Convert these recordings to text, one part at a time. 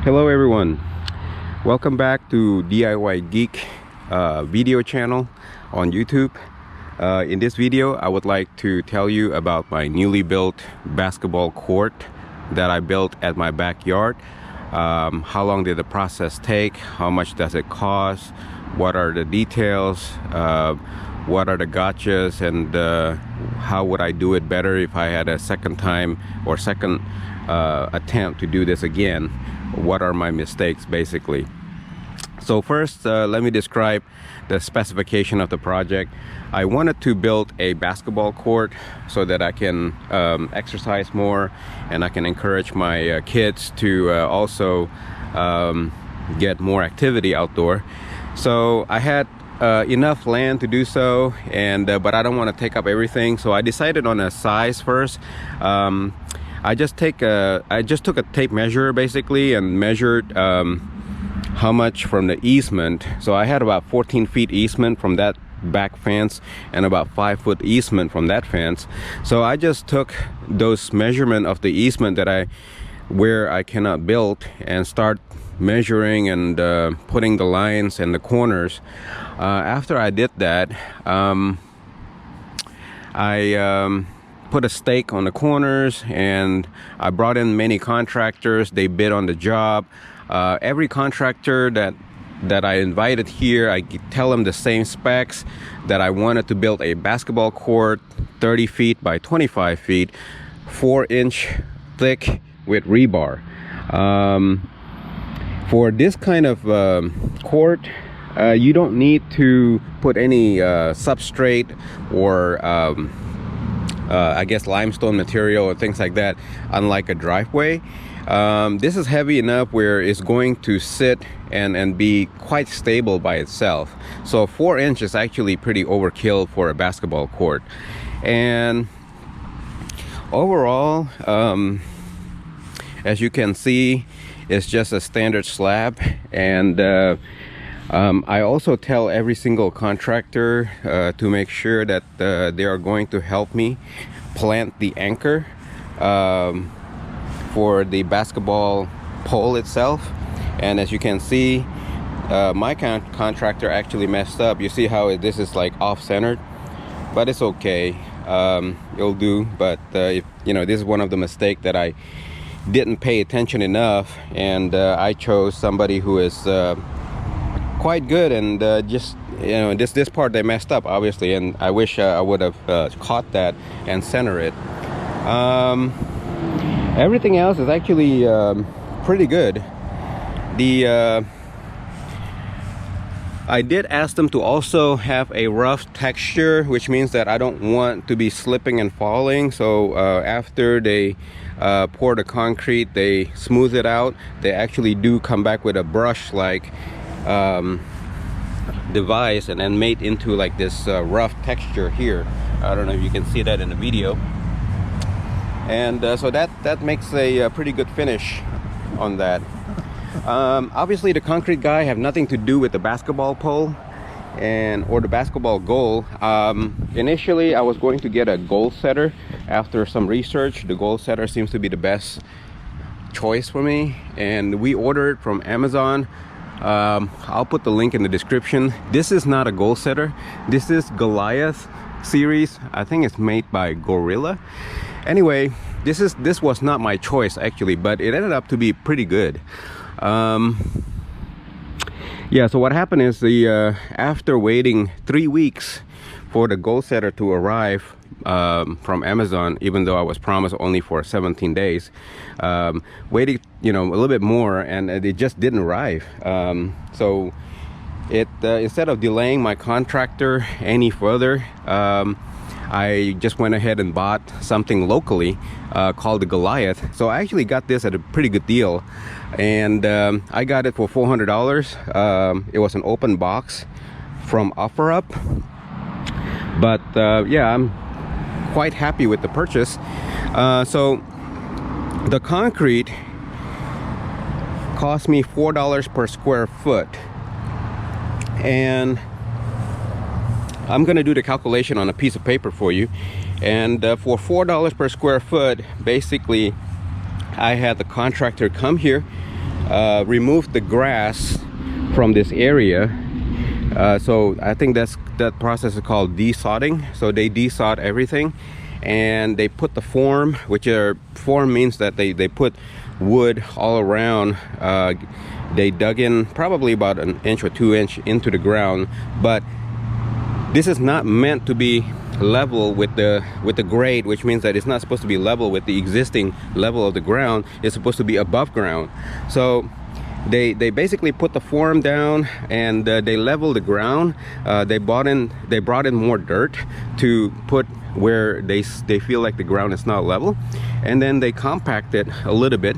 Hello everyone, welcome back to DIY Geek video channel on YouTube. In this video I would like to tell you about my newly built basketball court that I built at my backyard. How long did the process take? How much does it cost? What are the details? What are the gotchas? And how would I do it better if I had a second time or second attempt to do this again? What are my mistakes basically? So first, let me describe the specification of the project. I wanted to build a basketball court so that I can exercise more and I can encourage my kids to also get more activity outdoor. So I had enough land to do so, and but I don't want to take up everything, so I decided on a size first. I just took a tape measure basically and measured how much from the easement. So I had about 14 feet easement from that back fence and about 5 foot easement from that fence. So I just took those measurement of the easement that where I cannot build and start measuring and putting the lines and the corners. After I did that, I put a stake on the corners, and I brought in many contractors. They bid on the job. Every contractor that I invited here, I tell them the same specs, that I wanted to build a basketball court 30 feet by 25 feet, 4-inch thick with rebar. For this kind of court, you don't need to put any substrate or I guess limestone material or things like that, unlike a driveway. This is heavy enough where it's going to sit and be quite stable by itself. So 4 inches is actually pretty overkill for a basketball court. And overall, as you can see, it's just a standard slab. And I also tell every single contractor to make sure that they are going to help me plant the anchor for the basketball pole itself. And as you can see, my contractor actually messed up. You see how this is like off-centered, but it's okay. It'll do. But if, this is one of the mistakes that I didn't pay attention enough, and I chose somebody who is quite good, and just this part they messed up obviously, and I wish I would have caught that and center it. Everything else is actually pretty good. I did ask them to also have a rough texture, which means that I don't want to be slipping and falling. So after they pour the concrete, they smooth it out. They actually do come back with a brush like device and then made into like this rough texture here. I don't know if you can see that in the video. And so that makes a pretty good finish on that. Obviously the concrete guy have nothing to do with the basketball pole or the basketball goal. Initially I was going to get a goal setter. After some research, the goal setter seems to be the best choice for me, and we ordered from Amazon. I'll put the link in the description. This is not a goal setter. This is Goliath series. I think it's made by Gorilla. Anyway, this was not my choice actually, but it ended up to be pretty good. Yeah, so what happened is after waiting 3 weeks for the goal setter to arrive from Amazon, even though I was promised only for 17 days, waited a little bit more, and it just didn't arrive. So instead of delaying my contractor any further, I just went ahead and bought something locally called the Goliath. So I actually got this at a pretty good deal, and I got it for $400. It was an open box from OfferUp, but yeah, I'm quite happy with the purchase. So the concrete cost me $4 per square foot, and I'm gonna do the calculation on a piece of paper for you. And for $4 per square foot, basically I had the contractor come here remove the grass from this area. So I think that process is called desodding. So they desod everything, and they put the form, form means that they put wood all around. They dug in probably about 1 inch or 2 inch into the ground, but this is not meant to be level with the grade, which means that it's not supposed to be level with the existing level of the ground. It's supposed to be above ground. So they basically put the form down, and they level the ground. They brought in more dirt to put where they feel like the ground is not level, and then they compact it a little bit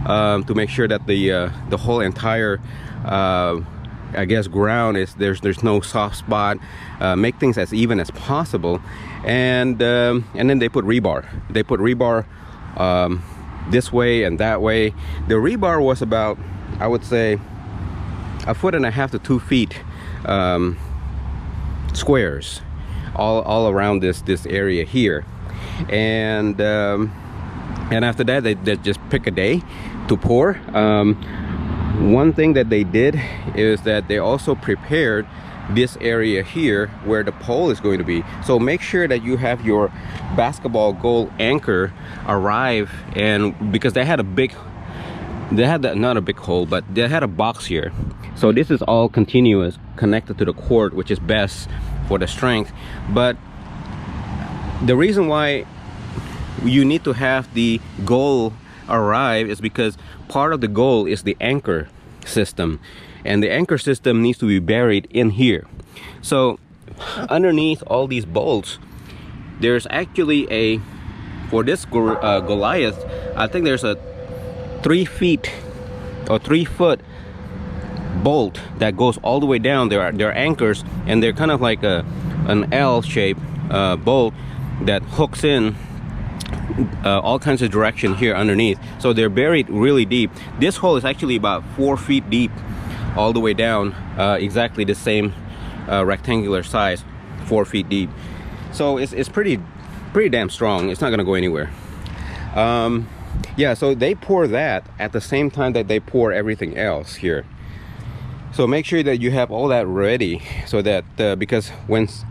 to make sure that the whole entire I guess ground is there's no soft spot. Make things as even as possible, and then they put rebar. They put rebar this way and that way. The rebar was about, I would say, 1.5 to 2 feet squares all around this area here, and after that they just pick a day to pour. One thing that they did is that they also prepared this area here where the pole is going to be. So make sure that you have your basketball goal anchor arrive, and because they had not a big hole, but they had a box here. So this is all continuous, connected to the cord, which is best for the strength. But the reason why you need to have the goal arrive is because part of the goal is the anchor system, and the anchor system needs to be buried in here. So underneath all these bolts, there's actually for this Goliath, I think there's a 3 feet or 3 foot bolt that goes all the way down. They're anchors, and they're kind of like an L shape bolt that hooks in all kinds of direction here underneath. So they're buried really deep. This hole is actually about 4 feet deep all the way down, exactly the same rectangular size, 4 feet deep. So it's pretty damn strong. It's not gonna go anywhere. Yeah, so they pour that at the same time that they pour everything else here. So make sure that you have all that ready, so that because once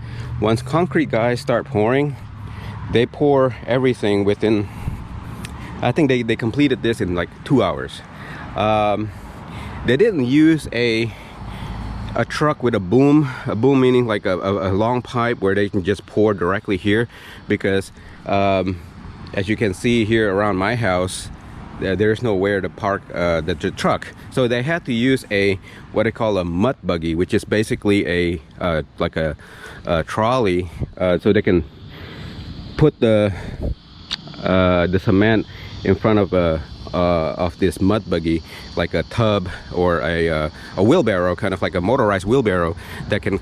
concrete guys start pouring, they pour everything within, I think they completed this in like 2 hours. They didn't use a truck with a boom meaning like a long pipe where they can just pour directly here, because as you can see here around my house, there's nowhere to park the truck. So they had to use what they call a mud buggy, which is basically like a trolley, so they can put the cement in front of this mud buggy, like a tub or a wheelbarrow, kind of like a motorized wheelbarrow that can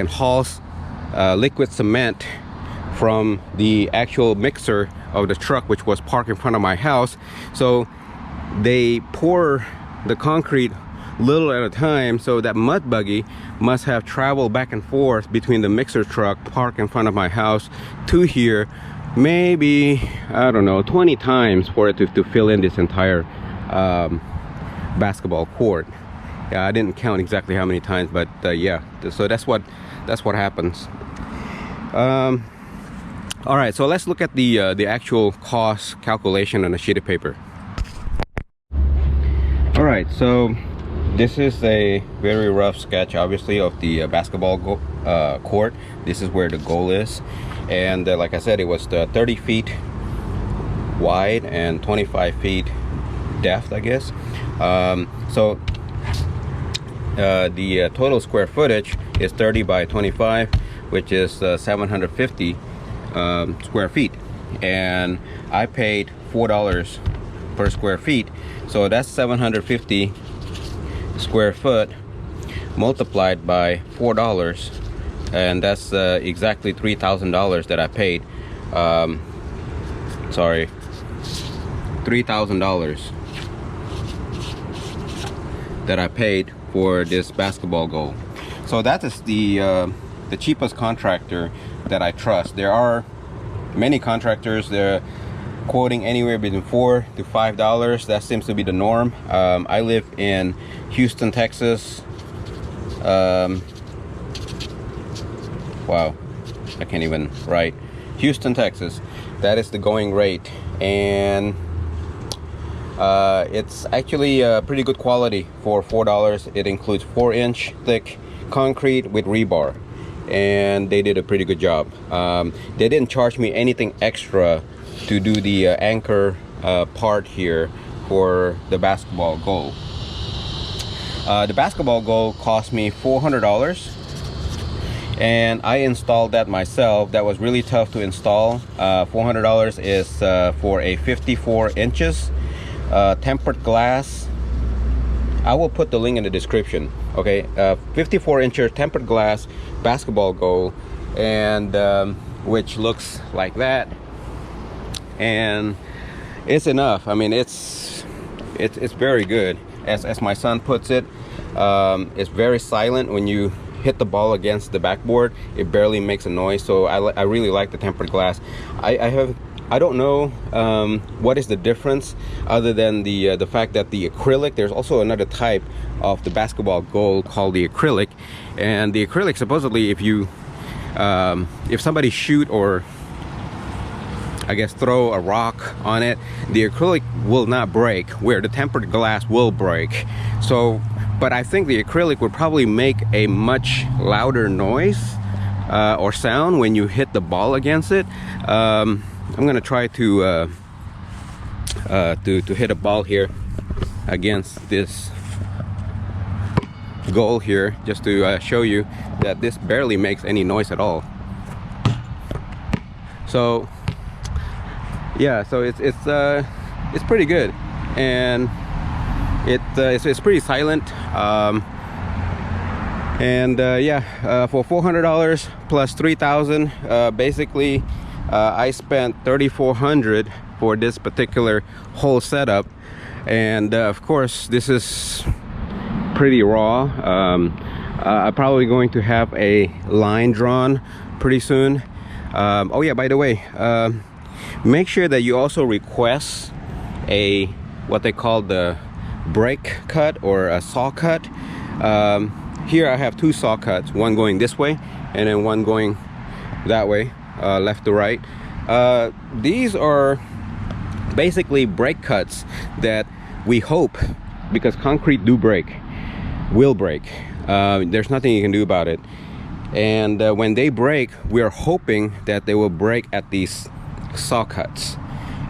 haul liquid cement from the actual mixer of the truck, which was parked in front of my house. So they pour the concrete little at a time, so that mud buggy must have traveled back and forth between the mixer truck parked in front of my house to here, maybe, I don't know, 20 times for it to fill in this entire basketball court. Yeah, I didn't count exactly how many times, but yeah, so that's what happens. All right, so let's look at the actual cost calculation on a sheet of paper. All right, so this is a very rough sketch, obviously, of the basketball court. This is where the goal is, and like I said, it was 30 feet wide and 25 feet depth, I guess. So the total square footage is 30 by 25, which is 750 square feet, and I paid $4 per square feet, so that's 750 square foot multiplied by $4, and that's exactly $3,000 that I paid. Sorry, $3,000 that I paid for this basketball goal. So that is the cheapest contractor that I trust. There are many contractors there. quoting anywhere between $4 to $5. That seems to be the norm. I live in Houston, Texas. Wow, I can't even write. Houston, Texas. That is the going rate, and it's actually pretty good quality for $4. It includes 4-inch thick concrete with rebar, and they did a pretty good job. They didn't charge me anything extra to do the anchor part here for the basketball goal. The basketball goal cost me $400, and I installed that myself. That was really tough to install. $400 is for a 54 inches tempered glass. I will put the link in the description. Okay, 54 inches tempered glass basketball goal, and which looks like that, and it's enough. I mean, it's very good. As my son puts it, it's very silent. When you hit the ball against the backboard, it barely makes a noise. So I really like the tempered glass. I don't know what is the difference other than the fact that the acrylic, there's also another type of the basketball goal called the acrylic, and the acrylic supposedly, if somebody shoot or I guess throw a rock on it, the acrylic will not break, where the tempered glass will break. So, but I think the acrylic would probably make a much louder noise or sound when you hit the ball against it. I'm gonna try to hit a ball here against this goal here, just to show you that this barely makes any noise at all. So yeah, so it's pretty good, and it's pretty silent. Yeah, for $400 plus $3,000, basically I spent $3,400 for this particular whole setup, and of course this is pretty raw. I'm probably going to have a line drawn pretty soon. Oh yeah, by the way, make sure that you also request what they call the break cut or a saw cut. Here I have two saw cuts, one going this way and then one going that way, left to right. These are basically break cuts that we hope, because concrete will break. There's nothing you can do about it, and when they break, we are hoping that they will break at these saw cuts,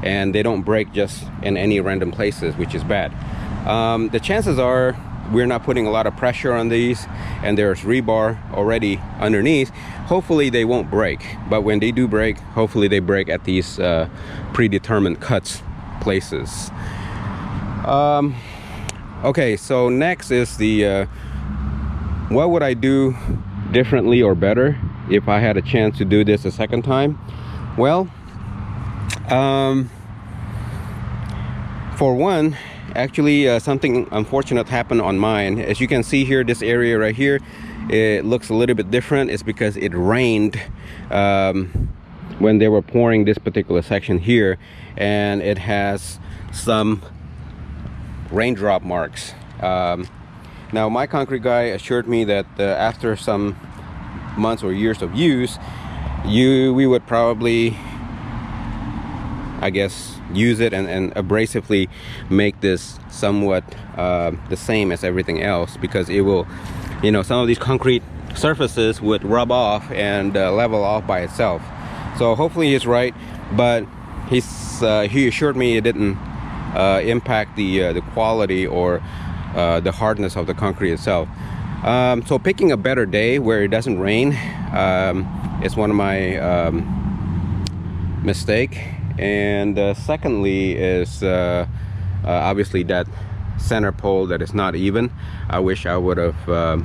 and they don't break just in any random places, which is bad. The chances are we're not putting a lot of pressure on these, and there's rebar already underneath. Hopefully they won't break, but when they do break, hopefully they break at these predetermined cuts places. Okay, so next is the what would I do differently or better if I had a chance to do this a second time? Well, for one, actually something unfortunate happened on mine. As you can see here, this area right here, it looks a little bit different. It's because it rained when they were pouring this particular section here, and it has some raindrop marks. Now my concrete guy assured me that after some months or years of use, we would probably, I guess, use it and abrasively make this somewhat the same as everything else, because it will, some of these concrete surfaces would rub off and level off by itself. So hopefully he's right, but he assured me it didn't impact the quality or the hardness of the concrete itself. So picking a better day where it doesn't rain is one of my mistake. And secondly is obviously that center pole that is not even. I wish I would have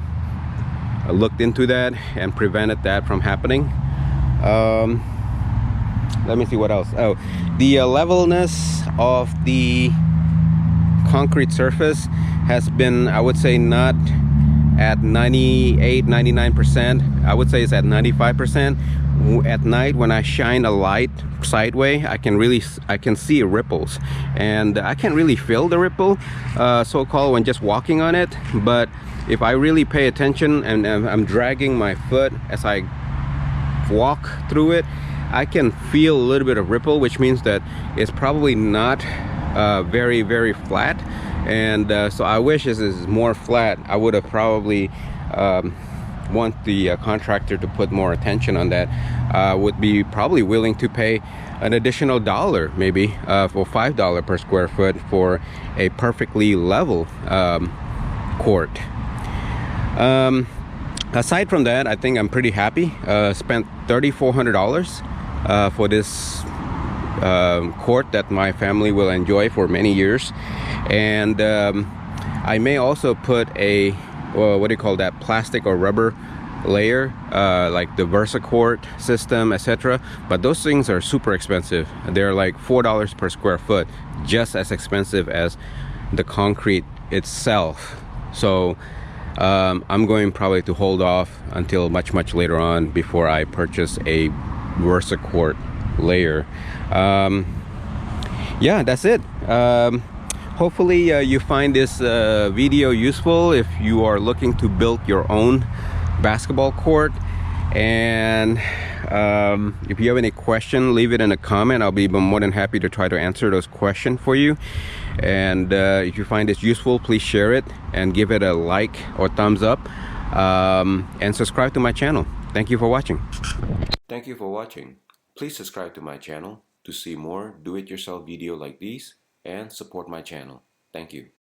looked into that and prevented that from happening. Let me see what else. Oh, the levelness of the concrete surface has been, I would say, not at 98-99%. I would say it's at 95%, at night when I shine a light sideways, I can see ripples, and I can't really feel the ripple so-called when just walking on it. But if I really pay attention and I'm dragging my foot as I walk through it, I can feel a little bit of ripple, which means that it's probably not very, very flat. And so I wish this is more flat. I would have probably want the contractor to put more attention on that. Would be probably willing to pay an additional $1 maybe for $5 per square foot for a perfectly level court. Aside from that, I think I'm pretty happy. Spent $3,400 for this court that my family will enjoy for many years. And I may also put a what do you call that, plastic or rubber layer, like the VersaCourt system, etc. But those things are super expensive. They're like $4 per square foot, just as expensive as the concrete itself. So I'm going probably to hold off until much later on before I purchase a VersaCourt layer. Yeah, that's it. Hopefully you find this video useful if you are looking to build your own basketball court. And if you have any question, leave it in a comment. I'll be more than happy to try to answer those questions for you. And if you find this useful, please share it and give it a like or thumbs up, and subscribe to my channel. Thank you for watching. Thank you for watching. Please subscribe to my channel to see more do-it-yourself video like these and support my channel. Thank you.